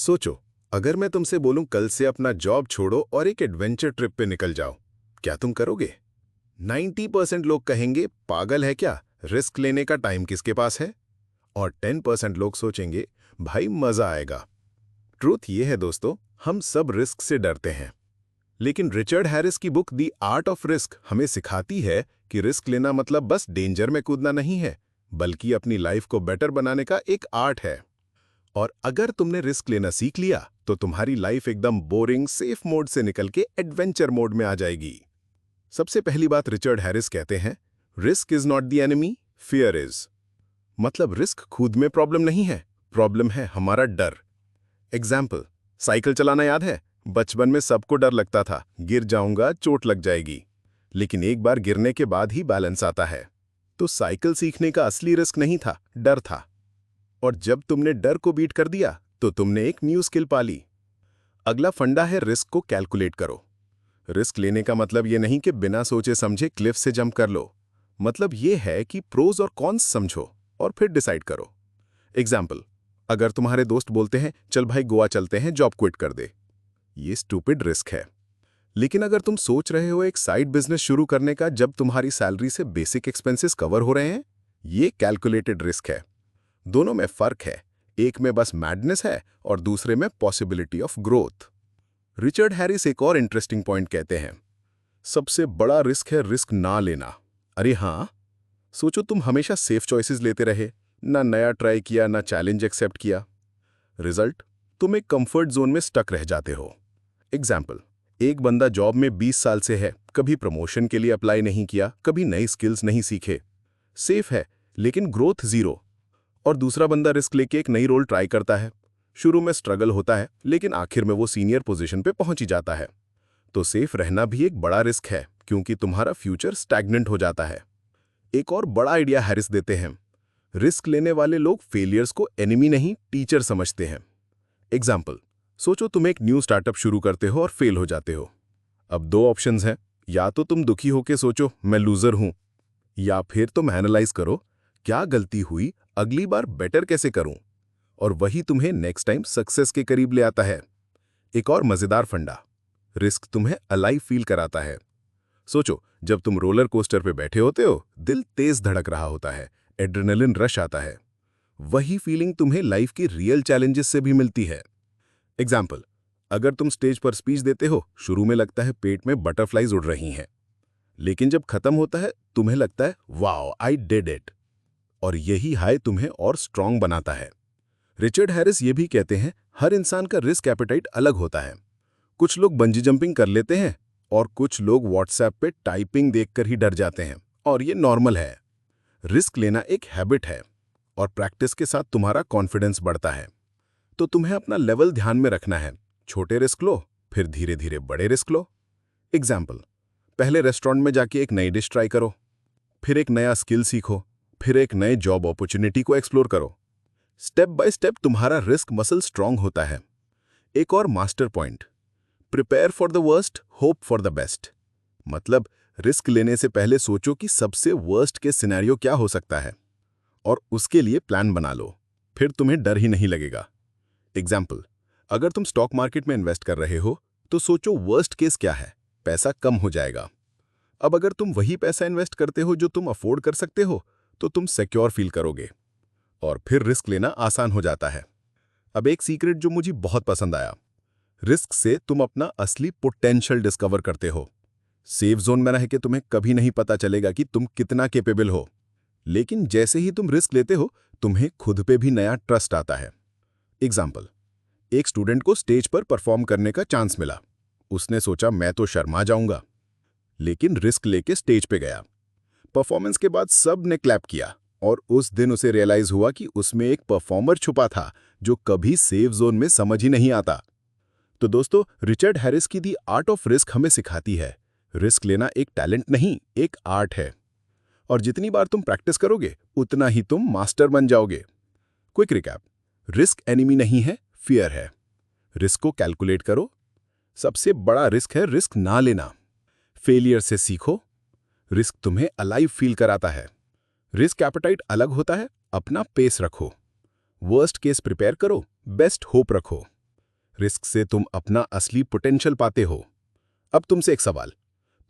सोचो, अगर मैं तुमसे बोलूं कल से अपना जॉब छोड़ो और एक एडवेंचर ट्रिप पे निकल जाओ, क्या तुम करोगे? 90% लोग कहेंगे पागल है क्या, रिस्क लेने का टाइम किसके पास है? और 10% लोग सोचेंगे भाई मजा आएगा। ट्रूथ ये है दोस्तों, हम सब रिस्क से डरते हैं। लेकिन रिचर्ड हैरिस की book the art of risk हमें सिखाती है कि रिस्क लेना मतलब बस डेंजर में कूदना नहीं है, बल्कि अपनी लाइफ को बेटर बनाने का एक आर्ट है। और अगर तुमने रिस्क लेना सीख लिया तो तुम्हारी लाइफ एकदम बोरिंग सेफ मोड से निकल के एडवेंचर मोड में आ जाएगी। सबसे पहली बात रिचर्ड हैरिस कहते हैं, risk is not the enemy, fear is. मतलब रिस्क खुद में प्रॉब्लम नहीं है, प्रॉब्लम है हमारा डर। एग्जाम्पल, साइकिल चलाना याद है? बचपन में सबको डर लगता था, गिर जाऊंगा, चोट लग जाएगी। लेकिन एक बार गिरने के बाद ही बैलेंस आता है। तो साइकिल सीखने का असली रिस्क नहीं था, डर था। और जब तुमने डर को बीट कर दिया तो तुमने एक न्यू स्किल पाली। अगला फंडा है रिस्क को कैलकुलेट करो। रिस्क लेने का मतलब ये नहीं कि बिना सोचे समझे क्लिफ से जंप कर लो। मतलब ये है कि प्रोज और कॉन्स समझो और फिर डिसाइड करो। एग्जाम्पल, अगर तुम्हारे दोस्त बोलते हैं चल भाई गोवा चलते हैं, जॉब क्विट कर दे, ये स्टूपिड रिस्क है। लेकिन अगर तुम सोच रहे हो एक साइड बिजनेस शुरू करने का जब तुम्हारी सैलरी से बेसिक एक्सपेंसेस कवर हो रहे हैं, ये कैलकुलेटेड रिस्क है। दोनों में फर्क है, एक में बस मैडनेस है और दूसरे में possibility of growth. Richard Harris एक और इंटरेस्टिंग पॉइंट कहते हैं, सबसे बड़ा रिस्क है रिस्क ना लेना। अरे हाँ, सोचो तुम हमेशा सेफ चॉइसेस लेते रहे, ना नया ट्राई किया, ना चैलेंज एक्सेप्ट किया। रिजल्ट, तुम एक कंफर्ट जोन में स्टक रह जाते हो। एग्जाम्पल, एक बंदा जॉब में 20 साल से है, कभी प्रमोशन के लिए अप्लाई नहीं किया, कभी नई स्किल्स नहीं सीखे, सेफ है लेकिन ग्रोथ जीरो। और दूसरा बंदा रिस्क लेके एक नई रोल ट्राई करता है, शुरू में स्ट्रगल होता है लेकिन आखिर में वो सीनियर पोजीशन पे पहुंच ही जाता है। तो सेफ रहना भी एक बड़ा रिस्क है, क्योंकि तुम्हारा फ्यूचर स्टैग्नेंट हो जाता है। एक और बड़ा आइडिया हैरिस देते हैं, रिस्क लेने वाले लोग फेलियर्स को एनिमी नहीं टीचर समझते हैं। एग्जाम्पल, सोचो तुम एक न्यू स्टार्टअप शुरू करते हो और फेल हो जाते हो। अब दो ऑप्शंस हैं, या तो तुम दुखी होकर सोचो मैं लूजर हूं, या फिर तुम एनालाइज करो क्या गलती हुई, अगली बार बेटर कैसे करूं, और वही तुम्हें नेक्स्ट टाइम सक्सेस के करीब ले आता है। एक और मजेदार फंडा, रिस्क तुम्हें अलाइव फील कराता है। सोचो, जब तुम रोलर कोस्टर पे बैठे होते हो, दिल तेज धड़क रहा होता है, एड्रेनलिन रश आता है। वही फीलिंग तुम्हें लाइफ की रियल चैलेंजेस से भी मिलती है। एग्जाम्पल, अगर तुम स्टेज पर स्पीच देते हो, शुरू में लगता है पेट में बटरफ्लाइज उड़ रही हैं, लेकिन जब खत्म होता है तुम्हें लगता है वाओ आई डिड इट। और यही हाई तुम्हें और स्ट्रांग बनाता है। रिचर्ड हैरिस ये भी कहते हैं, हर इंसान का रिस्क एपेटाइट अलग होता है। कुछ लोग बंजी जंपिंग कर लेते हैं और कुछ लोग व्हाट्सएप पे टाइपिंग देखकर ही डर जाते हैं, और ये नॉर्मल है। रिस्क लेना एक हैबिट है और प्रैक्टिस के साथ तुम्हारा कॉन्फिडेंस बढ़ता है। तो तुम्हें अपना लेवल ध्यान में रखना है, छोटे रिस्क लो, फिर धीरे धीरे बड़े रिस्क लो। एग्जाम्पल, पहले रेस्टोरेंट में जाके एक नई डिश ट्राई करो, फिर एक नया स्किल सीखो, फिर एक नए जॉब अपॉर्चुनिटी को एक्सप्लोर करो। स्टेप बाय स्टेप तुम्हारा रिस्क मसल स्ट्रांग होता है। एक और master point, prepare for the worst, hope for the best. मतलब रिस्क लेने से पहले सोचो कि सबसे वर्स्ट के सिनेरियो क्या हो सकता है और उसके लिए प्लान बना लो, फिर तुम्हें डर ही नहीं लगेगा। एग्जाम्पल, अगर तुम स्टॉक मार्केट में इन्वेस्ट कर रहे हो तो सोचो वर्स्ट केस क्या है, पैसा कम हो जाएगा। अब अगर तुम वही पैसा इन्वेस्ट करते हो जो तुम अफोर्ड कर सकते हो तो तुम सिक्योर फील करोगे और फिर रिस्क लेना आसान हो जाता है। अब एक सीक्रेट जो मुझे बहुत पसंद आया, रिस्क से तुम अपना असली पोटेंशियल डिस्कवर करते हो। सेफ जोन में रह के तुम्हें कभी नहीं पता चलेगा कि तुम कितना कैपेबल हो, लेकिन जैसे ही तुम रिस्क लेते हो तुम्हें खुद पे भी नया ट्रस्ट आता है। एग्जाम्पल, एक स्टूडेंट को स्टेज पर परफॉर्म करने का चांस मिला। उसने सोचा मैं तो शर्मा जाऊंगा, लेकिन रिस्क लेके स्टेज पे गया। परफॉर्मेंस के बाद सब ने क्लैप किया और उस दिन उसे रियलाइज हुआ कि उसमें एक परफॉर्मर छुपा था जो कभी सेफ जोन में समझ ही नहीं आता। तो दोस्तों, रिचर्ड हैरिस की दी आर्ट ऑफ रिस्क हमें सिखाती है, रिस्क लेना एक टैलेंट नहीं, एक आर्ट है। और जितनी बार तुम प्रैक्टिस करोगे उतना ही तुम मास्टर बन जाओगे। क्विक रिकैप, रिस्क एनिमी नहीं है, फियर है। रिस्क को कैलकुलेट करो। सबसे बड़ा रिस्क है रिस्क ना लेना। फेलियर से सीखो। रिस्क तुम्हें अलाइव फील कराता है। रिस्क एपेटाइट अलग होता है, अपना पेस रखो। वर्स्ट केस प्रिपेयर करो, बेस्ट होप रखो। रिस्क से तुम अपना असली पोटेंशियल पाते हो। अब तुमसे एक सवाल,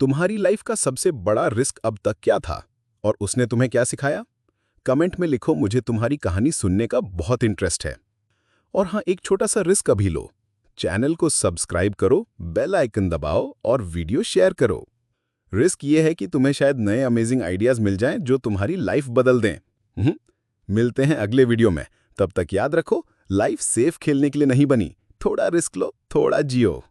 तुम्हारी लाइफ का सबसे बड़ा रिस्क अब तक क्या था और उसने तुम्हें क्या सिखाया? कमेंट में लिखो, मुझे तुम्हारी कहानी सुनने का बहुत इंटरेस्ट है। और हाँ, एक छोटा सा रिस्क अभी लो, चैनल को सब्सक्राइब करो, बेल आइकन दबाओ और वीडियो शेयर करो। रिस्क ये है कि तुम्हें शायद नए अमेजिंग आइडियाज मिल जाएं जो तुम्हारी लाइफ बदल दें। मिलते हैं अगले वीडियो में। तब तक याद रखो, लाइफ सेफ खेलने के लिए नहीं बनी। थोड़ा रिस्क लो, थोड़ा जियो।